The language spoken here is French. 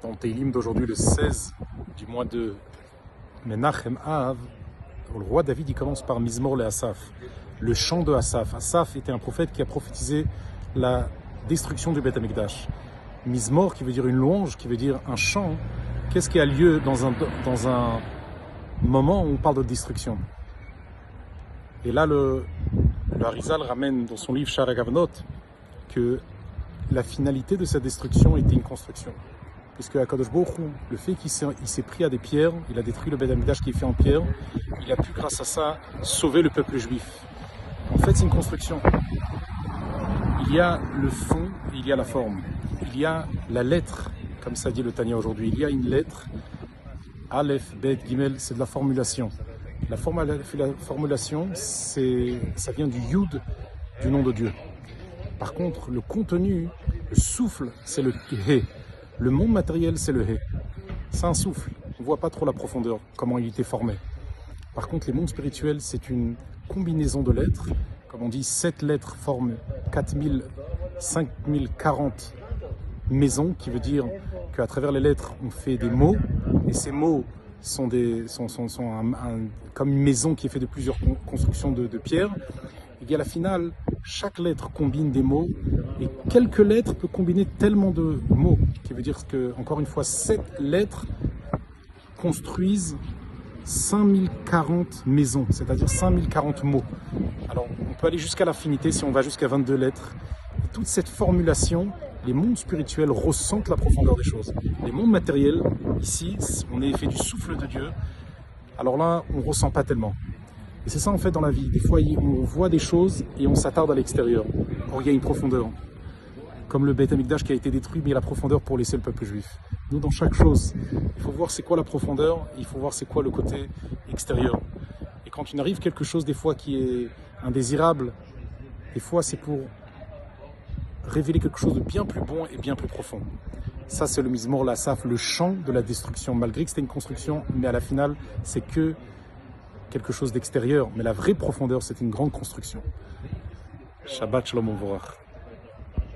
dans Teilim d'aujourd'hui, le 16 du mois de Menachem Av, le roi David il commence par Mizmor le Asaf, le chant de Asaf. Asaf était un prophète qui a prophétisé la destruction du Beth Amikdash. Mizmor qui veut dire une louange, qui veut dire un chant. Qu'est-ce qui a lieu dans un moment où on parle de destruction? Et là, le Harizal ramène dans son livre Sha'ar HaGavnot que la finalité de cette destruction était une construction. Puisque Akadosh Baruch Hu, le fait qu'il s'est pris à des pierres, il a détruit le Beth Amikdash qui est fait en pierre, il a pu grâce à ça sauver le peuple juif. En fait, c'est une construction. Il y a le fond et il y a la forme. Il y a la lettre, comme ça dit le Tanya aujourd'hui. Il y a une lettre, Aleph, Bet, Gimel, c'est de la formulation. La formulation, ça vient du Yud, du nom de Dieu. Par contre, le contenu, le souffle, c'est le He. Le monde matériel, c'est le He. C'est un souffle. On ne voit pas trop la profondeur, comment il était formé. Par contre, les mondes spirituels, c'est une combinaison de lettres. Comme on dit, 7 lettres forment 5040 maisons, qui veut dire qu'à travers les lettres, on fait des mots. Et ces mots sont comme une maison qui est faite de plusieurs constructions de pierre. Et à la finale, chaque lettre combine des mots et quelques lettres peuvent combiner tellement de mots, qui veut dire que, encore une fois, 7 lettres construisent 5040 maisons, c'est-à-dire 5040 mots. Alors, on peut aller jusqu'à l'infinité si on va jusqu'à 22 lettres. Et toute cette formulation, les mondes spirituels ressentent la profondeur des choses. Les mondes matériels, ici, on est fait du souffle de Dieu. Alors là, on ne ressent pas tellement. Et c'est ça en fait dans la vie. Des fois, on voit des choses et on s'attarde à l'extérieur. Or, il y a une profondeur. Comme le Beth Amikdash qui a été détruit, mais il y a la profondeur pour laisser le peuple juif. Nous, dans chaque chose, il faut voir c'est quoi la profondeur, il faut voir c'est quoi le côté extérieur. Et quand il arrive quelque chose, des fois, qui est indésirable, des fois, c'est pour révéler quelque chose de bien plus bon et bien plus profond. Ça, c'est le Mizmor l'Asaf, le chant de la destruction. Malgré que c'était une construction, mais à la finale, c'est que quelque chose d'extérieur. Mais la vraie profondeur, c'est une grande construction. Shabbat Shalom Uvorach.